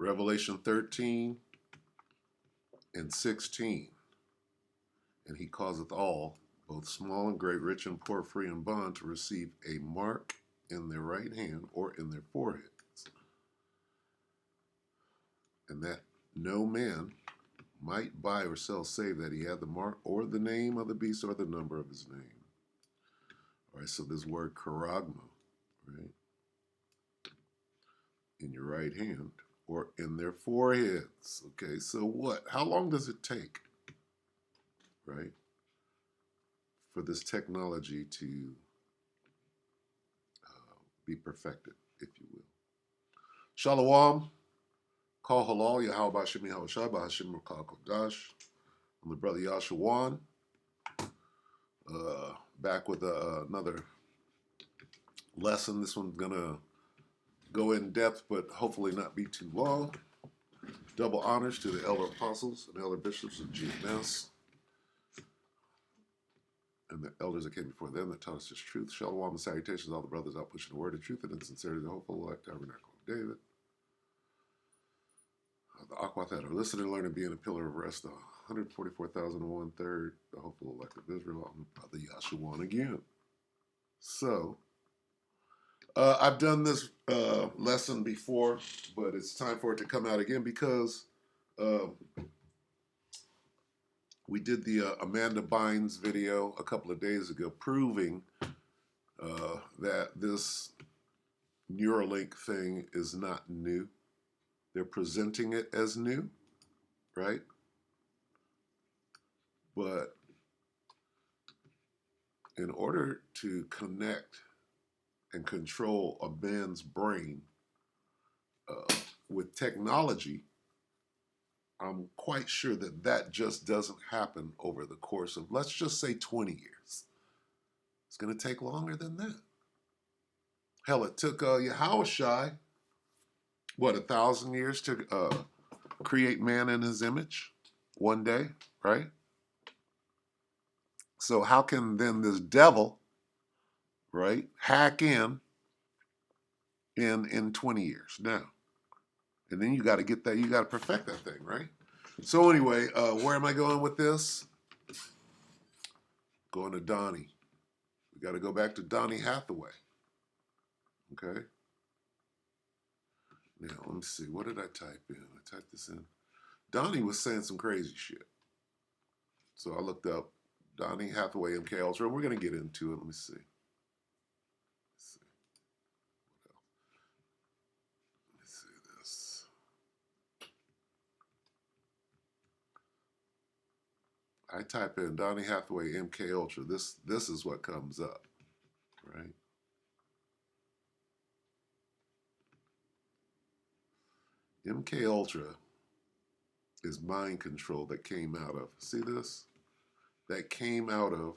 Revelation 13 and 16. And he causeth all, both small and great, rich and poor, free and bond, to receive a mark in their right hand or in their foreheads, and that no man might buy or sell save that he had the mark or the name of the beast or the number of his name. All right, so this word charagma, right, in your right hand or in their foreheads. Okay, so what? How long does it take, right, for this technology to be perfected, if you will? Shalom. Call halal, Yahweh Bashim Yahushua Bahashim Rakal Kodash. I'm the brother Yashawan. Back with another lesson. This one's going to go in depth, but hopefully not be too long. Double honors to the elder apostles and elder bishops of GMS and the elders that came before them that taught us this truth. Shalom and salutations, all the brothers out pushing the word of truth and in sincerity, the hopeful elect tabernacle of David. The Aquath that are listening, learning, being a pillar of rest, the 144,001 third, the hopeful elect of Israel, I'm Brother Yashawan again. So, I've done this lesson before, but it's time for it to come out again because we did the Amanda Bynes video a couple of days ago proving that this Neuralink thing is not new. They're presenting it as new, right? But in order to connect and control a man's brain with technology, I'm quite sure that that just doesn't happen over the course of, let's just say, 20 years. It's going to take longer than that. Hell, it took Yahushua, what, 1,000 years to create man in his image? One day, right? So how can then this devil, right, hack in 20 years now? And then you got to get that, you got to perfect that thing, right? So anyway, where am I going with this? Going to Donny. We got to go back to Donny Hathaway. Okay. Now, let me see. What did I type in? I typed this in. Donny was saying some crazy shit. So I looked up Donny Hathaway, MK Ultra. We're going to get into it. Let me see. I type in Donny Hathaway MK Ultra. This is what comes up, right? MK Ultra is mind control that came out of, see this? That came out of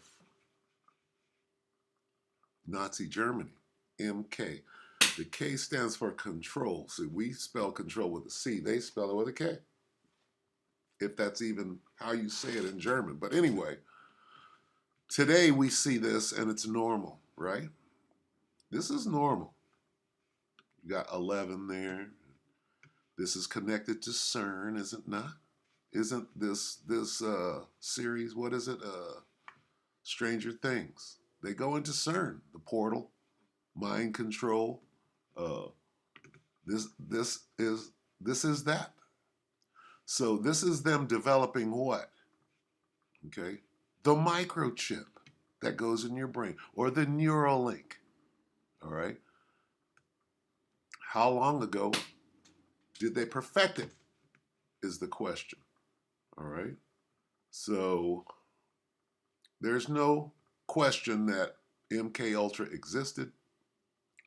Nazi Germany, MK. The K stands for control. See, we spell control with a C. They spell it with a K. If that's even how you say it in German. But anyway, today we see this and it's normal, right? This is normal. You got 11 there. This is connected to CERN, is it not? Isn't this series, what is it? Stranger Things. They go into CERN, the portal, mind control. This is that. So this is them developing what? Okay, the microchip that goes in your brain, or the Neuralink. All right. How long ago did they perfect it? Is the question. All right. So there's no question that MK Ultra existed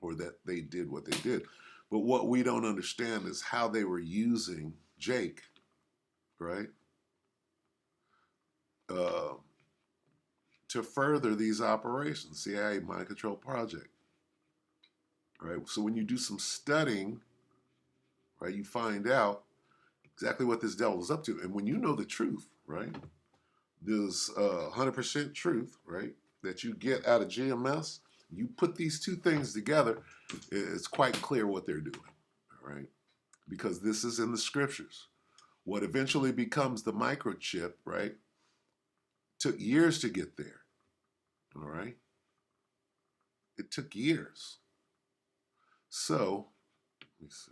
or that they did what they did. But what we don't understand is how they were using Jake, right, to further these operations, CIA Mind Control Project, right? So when you do some studying, right, you find out exactly what this devil is up to. And when you know the truth, right, there's 100% truth, right, that you get out of GMS, you put these two things together, it's quite clear what they're doing, all right? because this is in the scriptures. What eventually becomes the microchip, right, took years to get there. All right? It took years. So, let me see.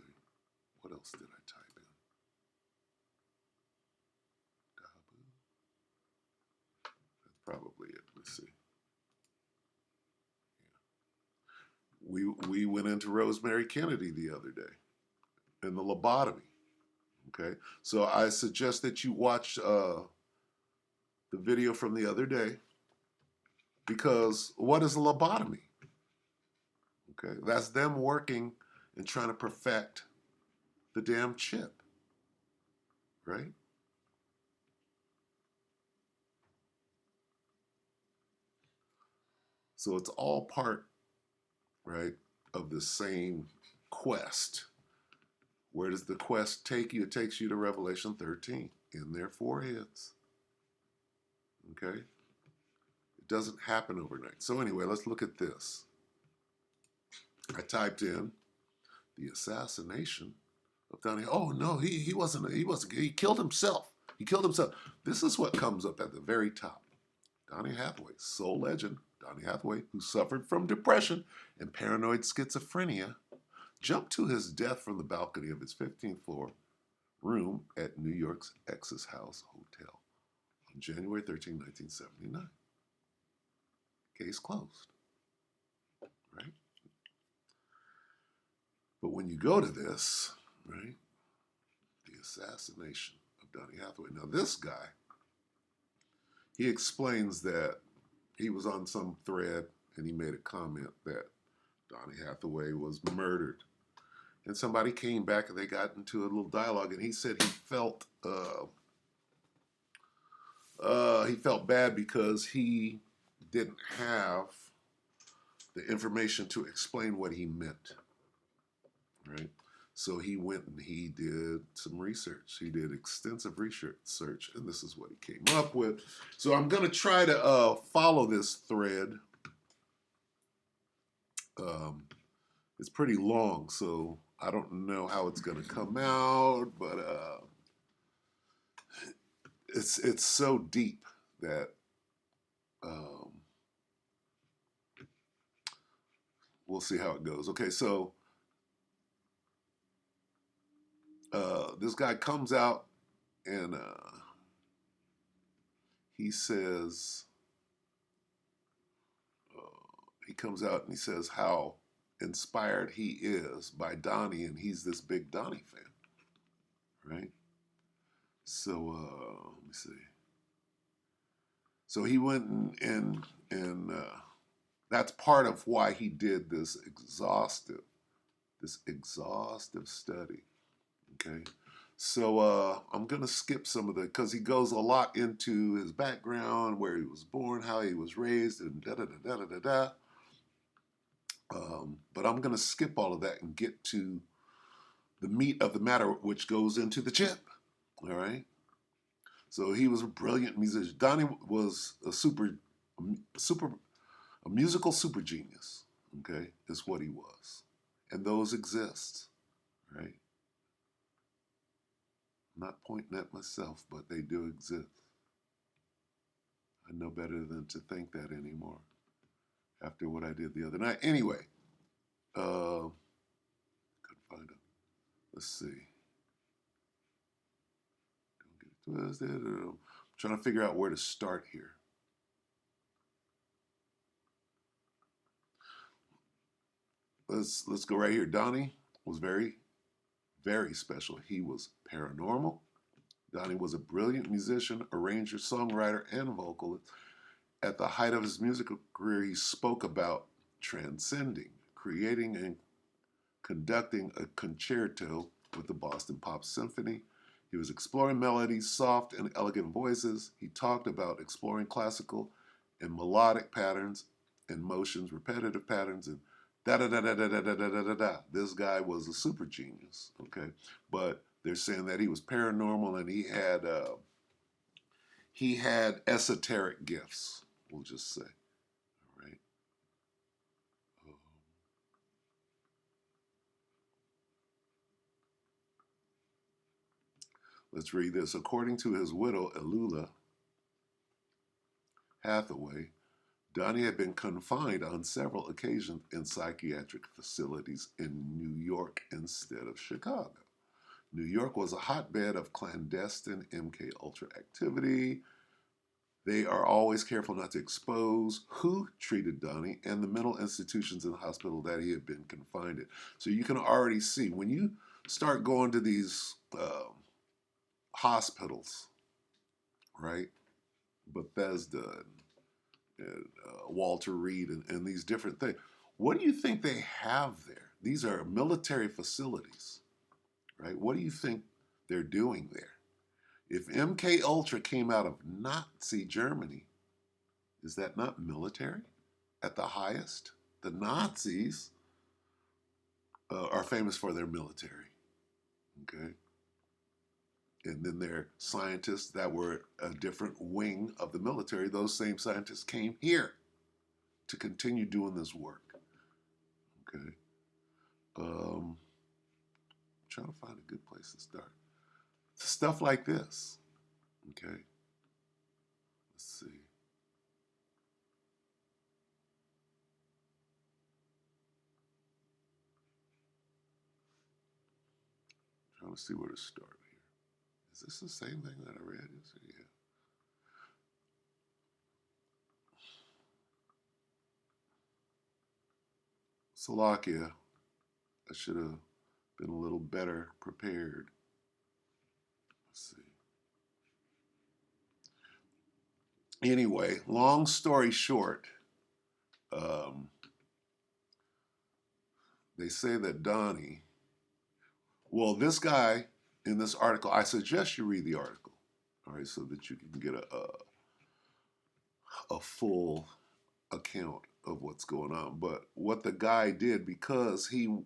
What else did I type in? That's probably it. Let's see. We went into Rosemary Kennedy the other day and the lobotomy. Okay, so I suggest that you watch the video from the other day, because what is a lobotomy? Okay, that's them working and trying to perfect the damn chip, right? So it's all part, right, of the same quest. Where does the quest take you? It takes you to Revelation 13, in their foreheads. Okay? It doesn't happen overnight. So anyway, let's look at this. I typed in the assassination of Donny. Oh no, he wasn't. He killed himself. He killed himself. This is what comes up at the very top. Donny Hathaway, soul legend. Donny Hathaway, who suffered from depression and paranoid schizophrenia, jumped to his death from the balcony of his 15th floor room at New York's Essex House Hotel on January 13, 1979. Case closed, right? But when you go to this, right, the assassination of Donny Hathaway. Now this guy, he explains that he was on some thread and he made a comment that Donny Hathaway was murdered. And somebody came back and they got into a little dialogue, and he said he felt bad because he didn't have the information to explain what he meant, right? So he went and he did some research. He did extensive research, and this is what he came up with. So I'm going to try to follow this thread. It's pretty long, so I don't know how it's going to come out, but it's so deep that we'll see how it goes. Okay, so this guy comes out and he says, he comes out and he says how inspired he is by Donny, and he's this big Donny fan, right? So let me see. So he went and that's part of why he did this exhaustive study. Okay, so I'm gonna skip some of the, because he goes a lot into his background, where he was born, how he was raised, and da da da da da da. But I'm gonna skip all of that and get to the meat of the matter, which goes into the chip. All right. So he was a brilliant musician. Donny was a musical super genius. Okay, is what he was, and those exist, right? I'm not pointing at myself, but they do exist. I know better than to think that anymore after what I did the other night. Anyway, couldn't find it. Let's see. Don't get it twisted. I'm trying to figure out where to start here. Let's go right here. Donny was very, very special. He was paranormal. Donny was a brilliant musician, arranger, songwriter, and vocalist. At the height of his musical career, he spoke about transcending, creating, and conducting a concerto with the Boston Pop Symphony. He was exploring melodies, soft and elegant voices. He talked about exploring classical and melodic patterns and motions, repetitive patterns, and da da da da da da da da da da da. This guy was a super genius, okay? But they're saying that he was paranormal and he had esoteric gifts, we'll just say. All right. Let's read this. According to his widow, Elula Hathaway, Donny had been confined on several occasions in psychiatric facilities in New York instead of Chicago. New York was a hotbed of clandestine MK Ultra activity. They are always careful not to expose who treated Donny and the mental institutions in the hospital that he had been confined in. So you can already see when you start going to these hospitals, right? Bethesda and Walter Reed and these different things. What do you think they have there? These are military facilities, right? What do you think they're doing there? If MK Ultra came out of Nazi Germany, is that not military at the highest? The Nazis are famous for their military, okay? And then their scientists that were a different wing of the military, those same scientists came here to continue doing this work, okay? Trying to find a good place to start. Stuff like this, okay? Let's see. Trying to see where to start here. Is this the same thing that I read? Yeah. Slovakia. I should have been a little better prepared. Let's see. Anyway, long story short, they say that Donny, well, this guy in this article, I suggest you read the article, all right, so that you can get a full account of what's going on. But what the guy did, because he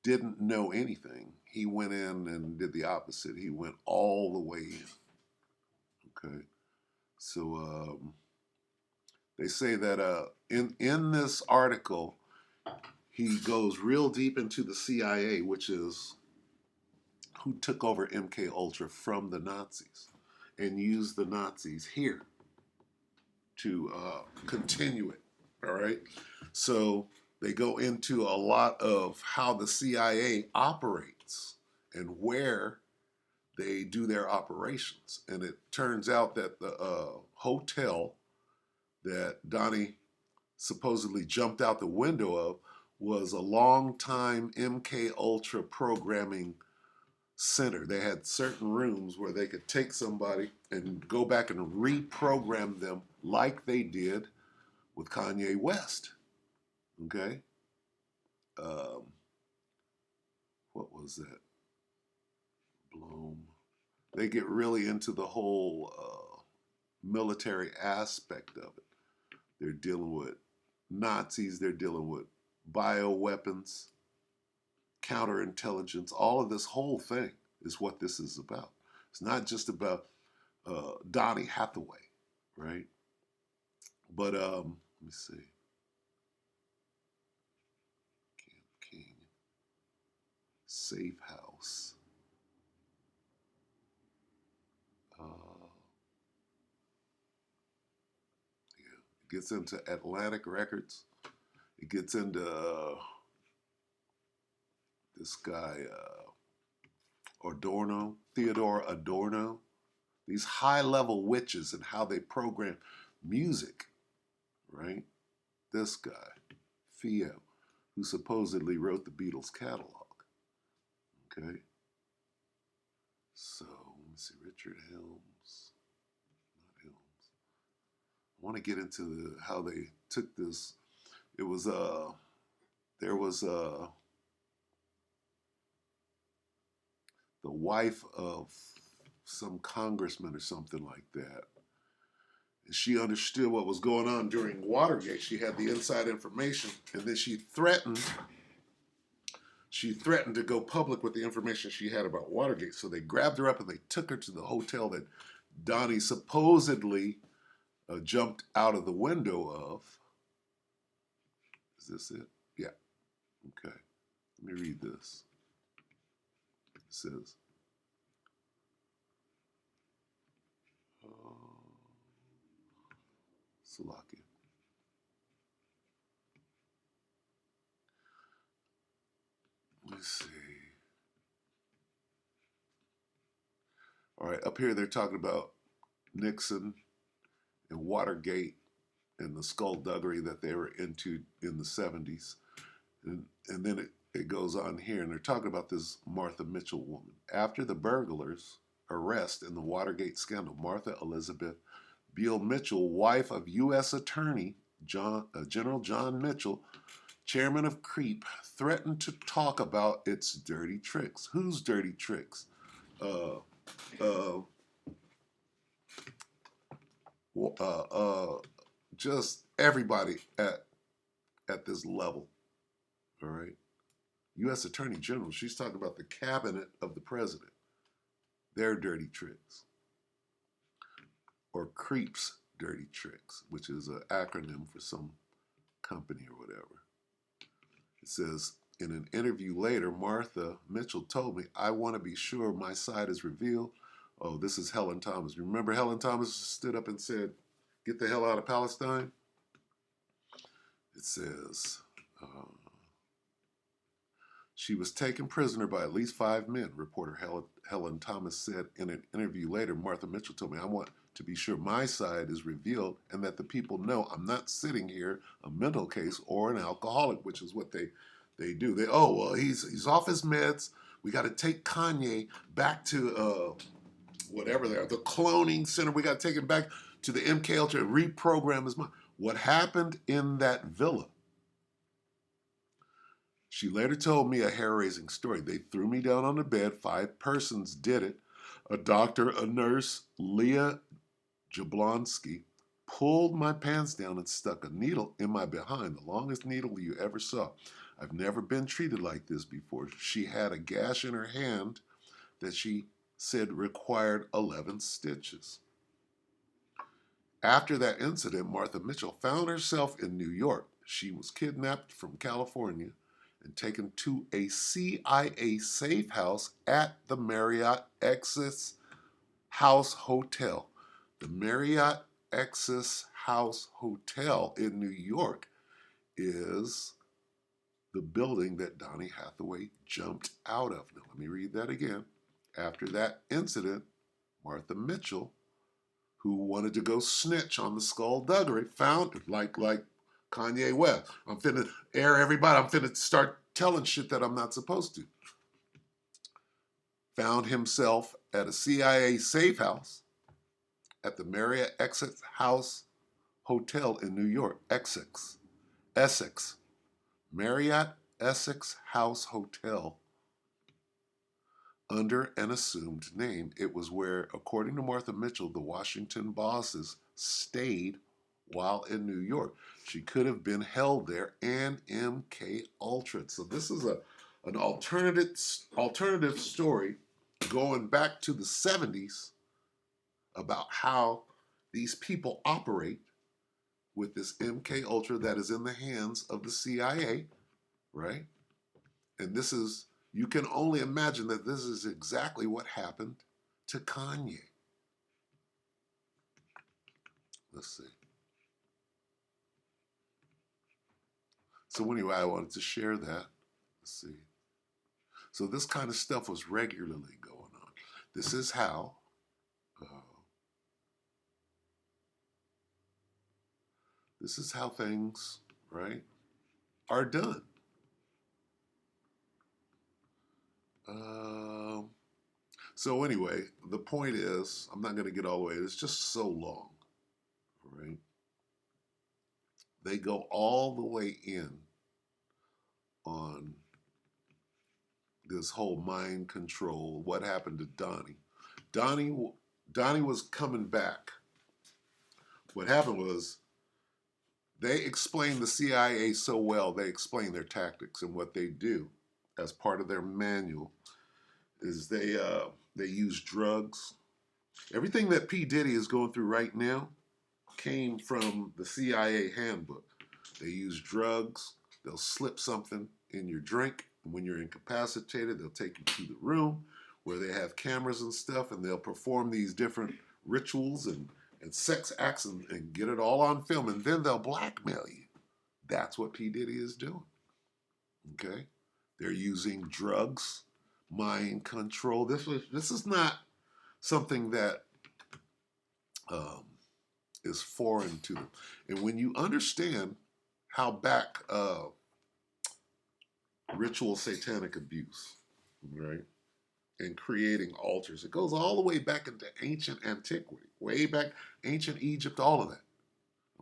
didn't know anything, he went in and did the opposite. He went all the way in. Okay, so they say that in this article, he goes real deep into the CIA, which is who took over MK Ultra from the Nazis, and used the Nazis here to continue it. All right, so they go into a lot of how the CIA operates and where they do their operations. And it turns out that the hotel that Donny supposedly jumped out the window of was a long-time MK Ultra programming center. They had certain rooms where they could take somebody and go back and reprogram them like they did with Kanye West. Okay? What was that? Bloom. They get really into the whole military aspect of it. They're dealing with Nazis, they're dealing with bioweapons, counterintelligence. All of this whole thing is what this is about. It's not just about Donny Hathaway, right? But let me see. Camp King, Safe House. Yeah, it gets into Atlantic Records. It gets into this guy Adorno, Theodore Adorno. These high-level witches and how they program music, right? This guy, Theo, who supposedly wrote the Beatles catalog. Okay, so let me see, Richard Helms, not Helms. I want to get into how they took this. It was there was the wife of some congressman or something like that. And she understood what was going on during Watergate. She had the inside information, and then she threatened to go public with the information she had about Watergate. So they grabbed her up and they took her to the hotel that Donny supposedly jumped out of the window of. Is this it? Yeah. Okay. Let me read this. It says, Slovakia. Let's see. All right, up here they're talking about Nixon and Watergate and the skullduggery that they were into in the 70s. And then it goes on here, and they're talking about this Martha Mitchell woman. After the burglars' arrest in the Watergate scandal, Martha Elizabeth Beale Mitchell, wife of U.S. Attorney General John Mitchell, chairman of CREEP, threatened to talk about its dirty tricks. Whose dirty tricks? Uh, uh, just everybody at this level. All right. U.S. Attorney General, she's talking about the cabinet of the president, their dirty tricks, or CREEP's dirty tricks, which is an acronym for some company or whatever. It says, in an interview later, Martha Mitchell told me, I want to be sure my side is revealed. Oh, this is Helen Thomas. Remember Helen Thomas stood up and said, get the hell out of Palestine? It says, she was taken prisoner by at least 5 men, reporter Helen Thomas said in an interview later. Martha Mitchell told me, I want to be sure my side is revealed and that the people know I'm not sitting here a mental case or an alcoholic, which is what they do. He's off his meds. We got to take Kanye back to whatever they are, the cloning center. We got to take him back to the MK Ultra and reprogram his mind. What happened in that villa? She later told me a hair-raising story. They threw me down on the bed. 5 persons did it. A doctor, a nurse, Leah Jablonski, pulled my pants down and stuck a needle in my behind, the longest needle you ever saw. I've never been treated like this before. She had a gash in her hand that she said required 11 stitches. After that incident, Martha Mitchell found herself in New York. She was kidnapped from California and taken to a CIA safe house at the Marriott Excess House Hotel. The Marriott Excess House Hotel in New York is the building that Donny Hathaway jumped out of. Now, let me read that again. After that incident, Martha Mitchell, who wanted to go snitch on the skullduggery, found, like Kanye West, I'm finna air everybody, I'm finna start telling shit that I'm not supposed to. Found himself at a CIA safe house at the Marriott Essex House Hotel in New York. Essex. Marriott Essex House Hotel under an assumed name. It was where, according to Martha Mitchell, the Washington bosses stayed while in New York. She could have been held there and MK Ultra. So this is an alternative story going back to the 70s about how these people operate with this MK Ultra that is in the hands of the CIA, right? And this is, you can only imagine that this is exactly what happened to Kanye. Let's see. So anyway, I wanted to share that. Let's see. So this kind of stuff was regularly going on. This is how things, right, are done. So anyway, the point is, I'm not going to get all the way. It's just so long, right? They go all the way in on this whole mind control. What happened to Donny? Donny was coming back. What happened was they explained the CIA so well. They explain their tactics, and what they do as part of their manual is they use drugs. Everything that P. Diddy is going through right now came from the CIA handbook. They use drugs. They'll slip something in your drink. And when you're incapacitated, they'll take you to the room where they have cameras and stuff, and they'll perform these different rituals and and sex acts and get it all on film, and then they'll blackmail you. That's what P. Diddy is doing. Okay? They're using drugs, mind control. This is not something that is foreign to them. And when you understand how back ritual satanic abuse, right, and creating altars, it goes all the way back into ancient antiquity, way back ancient Egypt, all of that.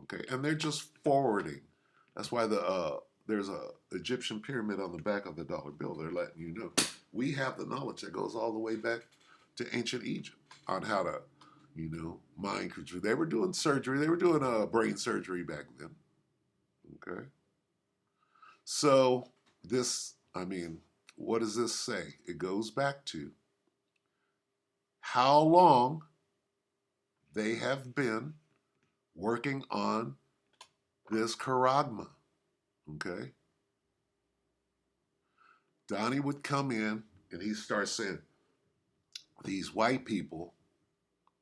Okay, and they're just forwarding. That's why there's a Egyptian pyramid on the back of the dollar bill. They're letting you know we have the knowledge that goes all the way back to ancient Egypt on how to, mind control. They were doing surgery. They were doing brain surgery back then. Okay, so what does this say? It goes back to how long they have been working on this charagma. Okay? Donnie would come in and he starts saying, these white people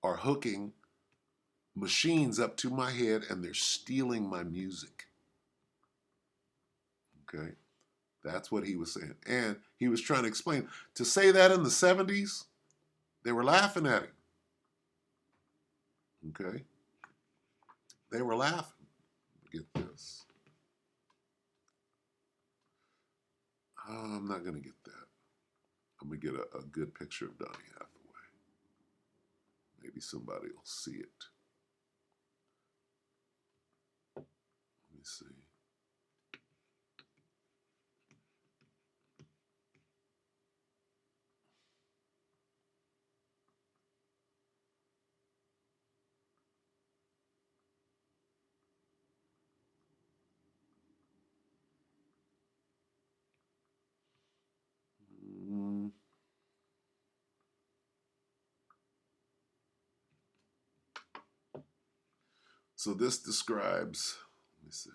are hooking machines up to my head and they're stealing my music. Okay? That's what he was saying. And he was trying to explain. To say that in the 70s, they were laughing at him. Okay? They were laughing. Get this. I'm not going to get that. I'm going to get a good picture of Donny Hathaway. Maybe somebody will see it. Let me see. So this describes, let me see.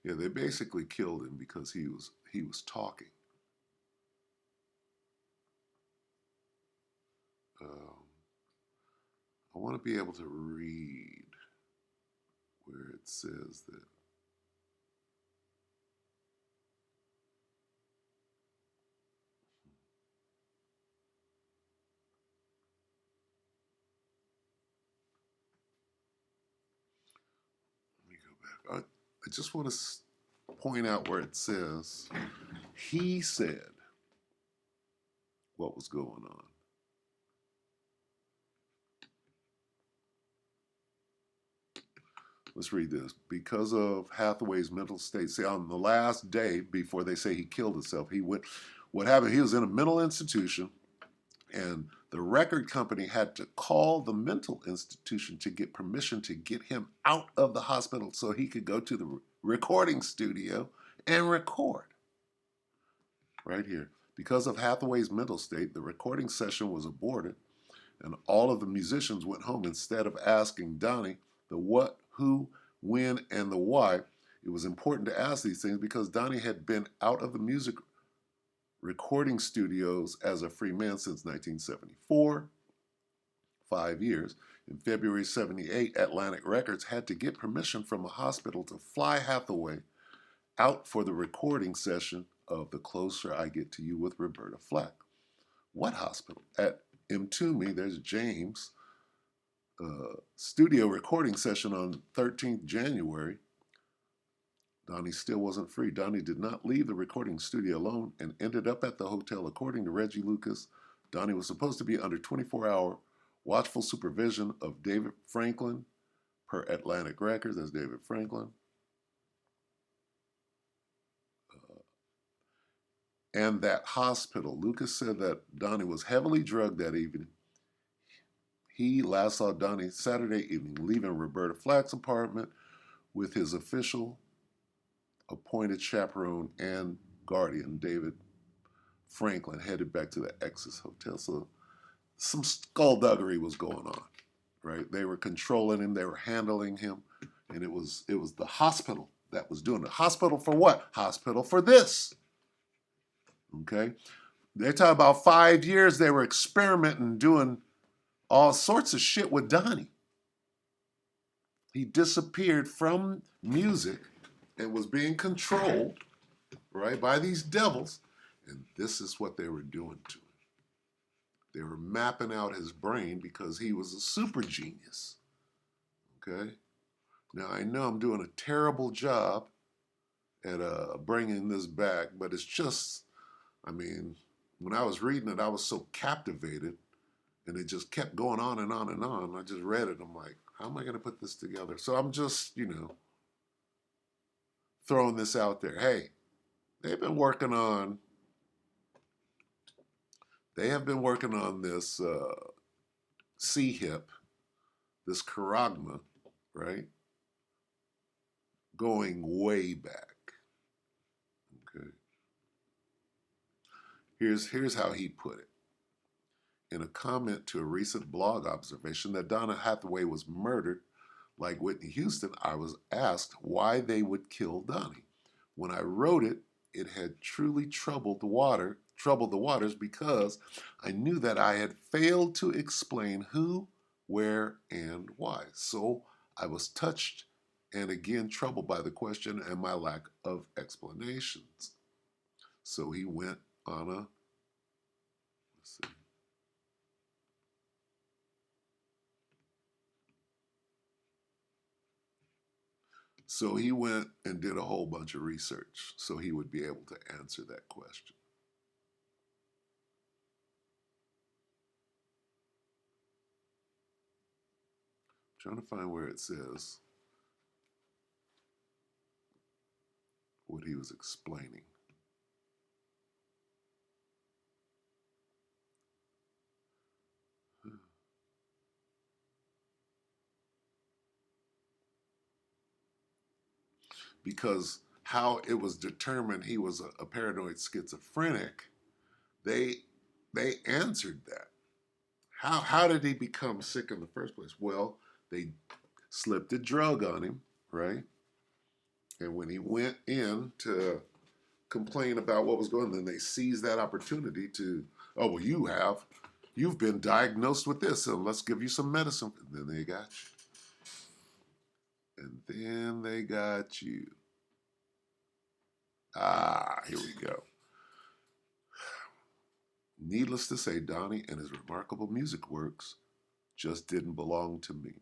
Yeah, they basically killed him because he was talking. I want to be able to read where it says that. Let me go back. I just want to point out where it says he said what was going on. Let's read this. Because of Hathaway's mental state, see, on the last day before they say he killed himself, what happened, he was in a mental institution, and the record company had to call the mental institution to get permission to get him out of the hospital so he could go to the recording studio and record. Right here. Because of Hathaway's mental state, the recording session was aborted, and all of the musicians went home instead of asking Donny the what, who, when, and the why. It was important to ask these things because Donny had been out of the music recording studios as a free man since 1974, 5 years. In February 78, Atlantic Records had to get permission from a hospital to fly Hathaway out for the recording session of The Closer I Get to You with Roberta Flack. What hospital? At Mtoomey, there's James' studio recording session on 13th January. Donny still wasn't free. Donny did not leave the recording studio alone and ended up at the hotel. According to Reggie Lucas, Donny was supposed to be under 24-hour watchful supervision of David Franklin per Atlantic Records. That's David Franklin. And that hospital, Lucas said that Donny was heavily drugged that evening. He last saw Donny Saturday evening leaving Roberta Flack's apartment with his official appointed chaperone and guardian, David Franklin, headed back to the Exes Hotel. So some skullduggery was going on, right? They were controlling him, they were handling him, and it was the hospital that was doing it. Hospital for what? Hospital for this. Okay? They talk about 5 years they were experimenting, doing all sorts of shit with Donny. He disappeared from music and was being controlled, right, by these devils. And this is what they were doing to him. They were mapping out his brain because he was a super genius. Okay? Now, I know I'm doing a terrible job at bringing this back, but it's just, I mean, when I was reading it, I was so captivated, and it just kept going on and on and on. I just read it. I'm like, how am I going to put this together? So I'm just, throwing this out there. Hey, they've been working on, they have been working on this C-hip, this charagma, right? Going way back. Okay. Here's how he put it. In a comment to a recent blog observation that Donna Hathaway was murdered like Whitney Houston, I was asked why they would kill Donny. When I wrote it, it had truly troubled the waters because I knew that I had failed to explain who, where, and why. So I was touched and again troubled by the question and my lack of explanations. So he went on a, let's see. So he went and did a whole bunch of research so he would be able to answer that question. I'm trying to find where it says what he was explaining. Because how it was determined he was a paranoid schizophrenic, they answered that. How did he become sick in the first place? Well, they slipped a drug on him, right? And when he went in to complain about what was going on, then they seized that opportunity to, oh, well, you've been diagnosed with this, so let's give you some medicine. And then they got you. And then they got you. Here we go. Needless to say, Donny and his remarkable music works just didn't belong to me.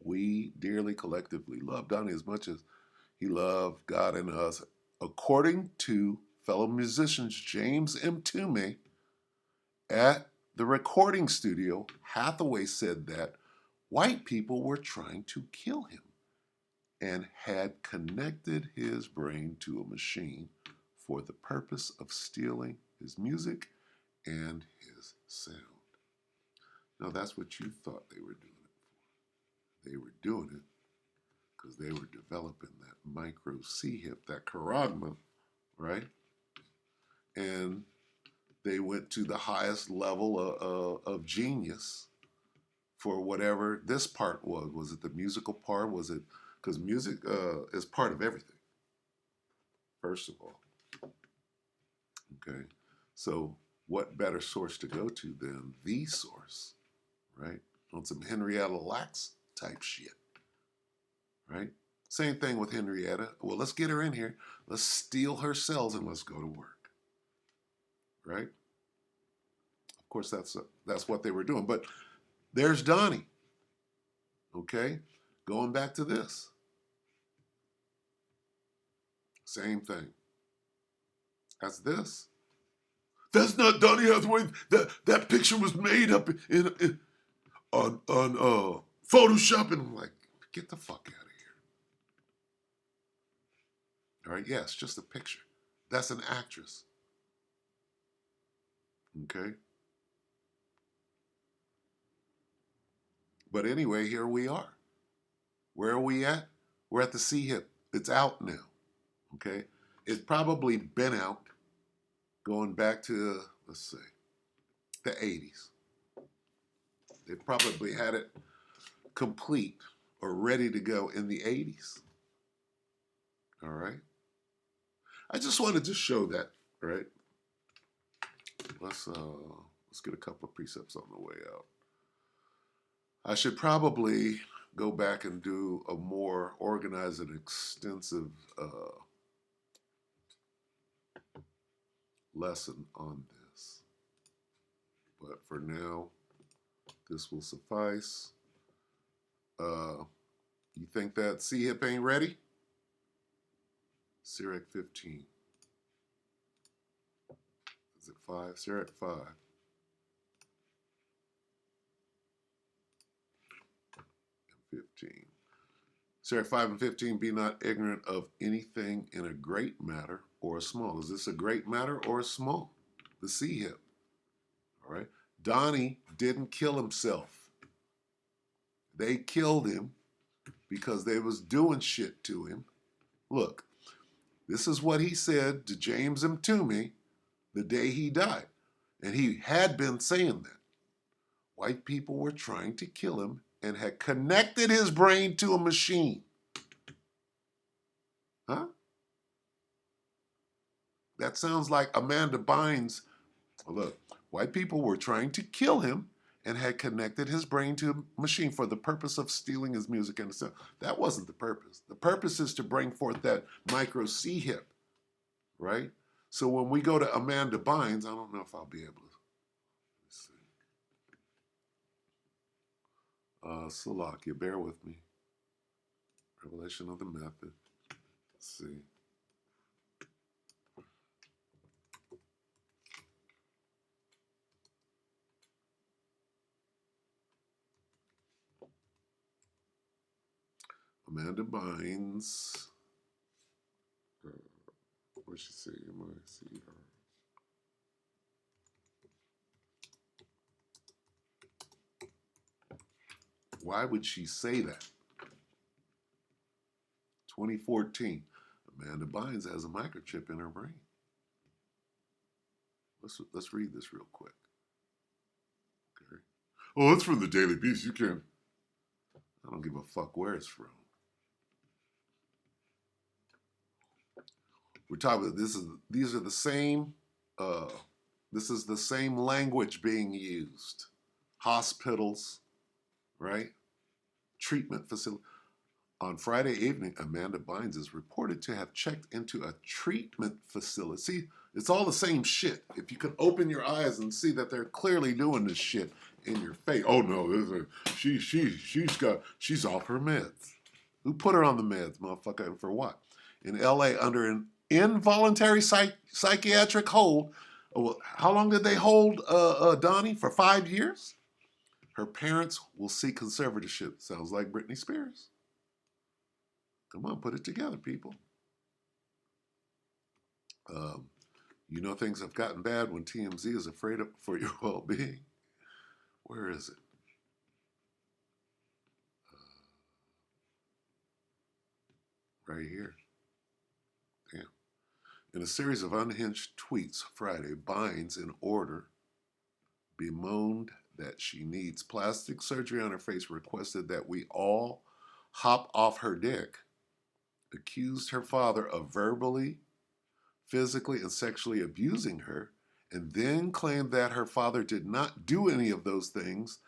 We dearly collectively love Donny as much as he loved God and us. According to fellow musicians James M. Toomey, at the recording studio, Hathaway said that white people were trying to kill him and had connected his brain to a machine for the purpose of stealing his music and his sound. Now, that's what you thought they were doing it for. They were doing it because they were developing that micro C-hip, that charagma, right? And they went to the highest level of genius for whatever this part was. Was it the musical part? Was it, because music is part of everything, first of all. Okay, so what better source to go to than the source, right? On some Henrietta Lacks type shit, right? Same thing with Henrietta. Well, let's get her in here. Let's steal her cells and let's go to work, right? Of course, that's what they were doing. But there's Donny. Okay, going back to this, same thing. That's this. That's not Donny Hathaway. That picture was made up on Photoshop, and I'm like, get the fuck out of here. All right, yeah, it's just a picture. That's an actress. Okay. But anyway, here we are. Where are we at? We're at the C-hip. It's out now. Okay. It's probably been out going back to, let's say, the 80s. They probably had it complete or ready to go in the 80s. All right. I just wanted to show that right? Let's get a couple of precepts on the way out. I should probably go back and do a more organized and extensive lesson on this. But for now, this will suffice. You think that C-hip ain't ready? Sirach 15. Is it 5? Sirach 5. And 15. Sirach 5 and 15, be not ignorant of anything in a great matter or a small. Is this a great matter or a small? The C-hip. All right. Donny didn't kill himself. They killed him because they was doing shit to him. Look, this is what he said to James and Toomey the day he died. And he had been saying that. White people were trying to kill him and had connected his brain to a machine. Huh? That sounds like Amanda Bynes. Look, white people were trying to kill him and had connected his brain to a machine for the purpose of stealing his music and stuff. That wasn't the purpose. The purpose is to bring forth that micro C-hip, right? So when we go to Amanda Bynes, I don't know if I'll be able to. Salakia, bear with me. Revelation of the method. Let's see. Amanda Bynes. What'd she say? M-I-C-R. Why would she say that? 2014. Amanda Bynes has a microchip in her brain. Let's read this real quick. Okay. Oh, it's from the Daily Beast. You can. I don't give a fuck where it's from. We're talking about these are the same. This is the same language being used. Hospitals, right? Treatment facility. On Friday evening, Amanda Bynes is reported to have checked into a treatment facility. See, it's all the same shit. If you can open your eyes and see that they're clearly doing this shit in your face. Oh no, she's off her meds. Who put her on the meds, motherfucker, and for what? In LA, under an involuntary psychiatric hold. Well, how long did they hold Donny? For 5 years? Her parents will seek conservatorship. Sounds like Britney Spears. Come on, put it together, people. You know things have gotten bad when TMZ is afraid for your well-being. Where is it? Right here. Damn. In a series of unhinged tweets Friday, Bynes, in order, bemoaned that she needs plastic surgery on her face, requested that we all hop off her dick, accused her father of verbally, physically, and sexually abusing her, and then claimed that her father did not do any of those things.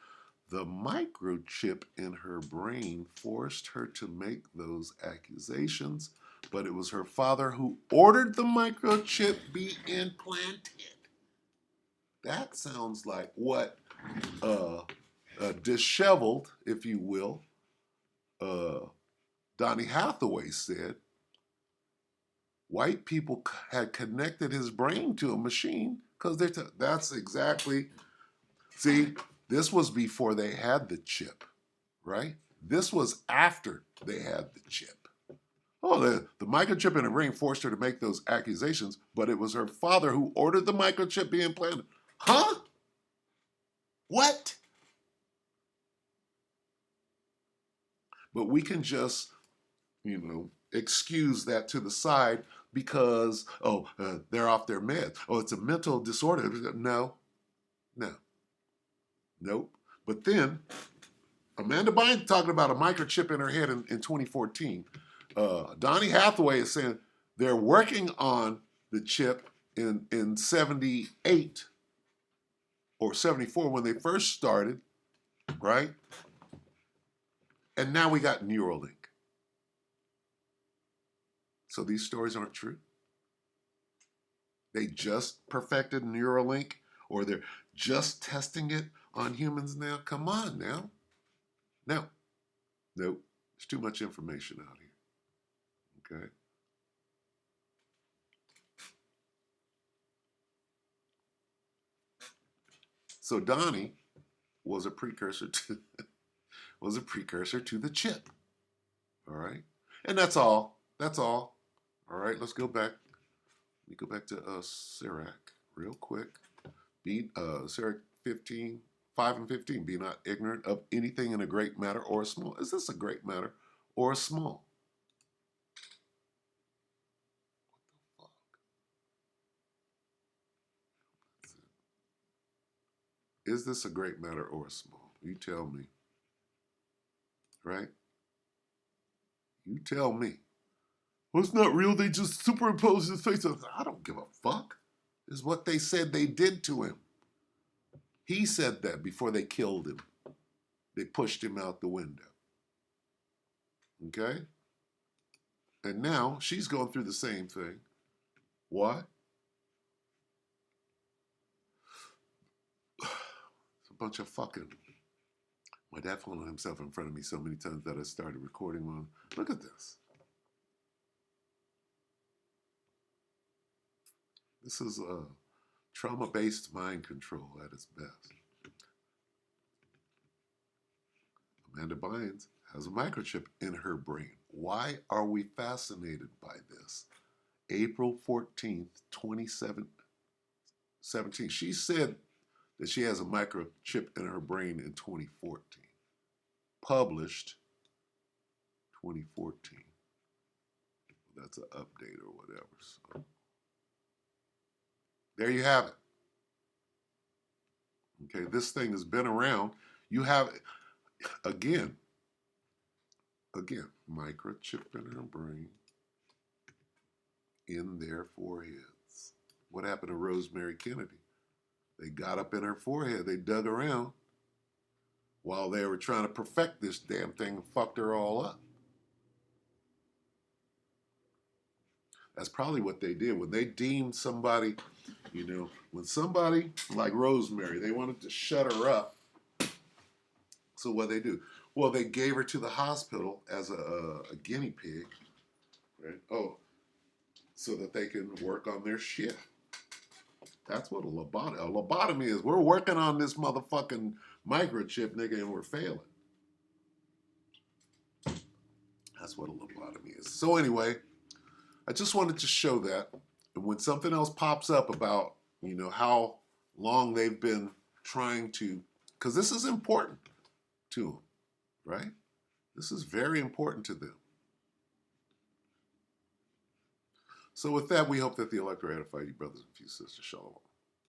The microchip in her brain forced her to make those accusations, but it was her father who ordered the microchip be implanted. That sounds like what disheveled, if you will, Donny Hathaway said. White people had connected his brain to a machine because that's exactly. See, this was before they had the chip, right? This was after they had the chip. Oh, the microchip in her brain forced her to make those accusations, but it was her father who ordered the microchip be implanted. Huh? What? But we can just, excuse that to the side because, they're off their meds. Oh, it's a mental disorder. No. Nope. But then, Amanda Bynes talking about a microchip in her head in 2014. Donny Hathaway is saying they're working on the chip in 78 or 74 when they first started, right? And now we got Neuralink. So these stories aren't true. They just perfected Neuralink, or they're just testing it on humans now. Come on now. No. Nope. There's too much information out here. Okay. So Donny was a precursor to the chip. All right. And that's all. That's all. All right, let's go back. Let me go back to Sirach real quick. Sirach 15, 5 and 15. Be not ignorant of anything in a great matter or a small. Is this a great matter or a small? What the fuck? Is this a great matter or a small? You tell me. Right? You tell me. Well, it's not real. They just superimposed his face. I don't give a fuck. This is what they said they did to him. He said that before they killed him. They pushed him out the window. Okay? And now she's going through the same thing. What? It's a bunch of fucking. My dad fallen himself in front of me so many times that I started recording one. Look at this. This is trauma-based mind control at its best. Amanda Bynes has a microchip in her brain. Why are we fascinated by this? April 14th, 2017. She said that she has a microchip in her brain in 2014. Published 2014. That's an update or whatever. So there you have it. Okay, this thing has been around. You have, again, microchip in her brain, in their foreheads. What happened to Rosemary Kennedy? They got up in her forehead. They dug around while they were trying to perfect this damn thing and fucked her all up. That's probably what they did. When they deemed somebody, when somebody like Rosemary, they wanted to shut her up. So what they do? Well, they gave her to the hospital as a guinea pig, right? Oh, so that they can work on their shit. That's what a lobotomy is. We're working on this motherfucking microchip, nigga, and we're failing. That's what a lobotomy is. So anyway, I just wanted to show that. And when something else pops up about, how long they've been trying to, because this is important to them, right? This is very important to them. So with that, we hope that the electorate edified you, brothers and few sisters. Shalom.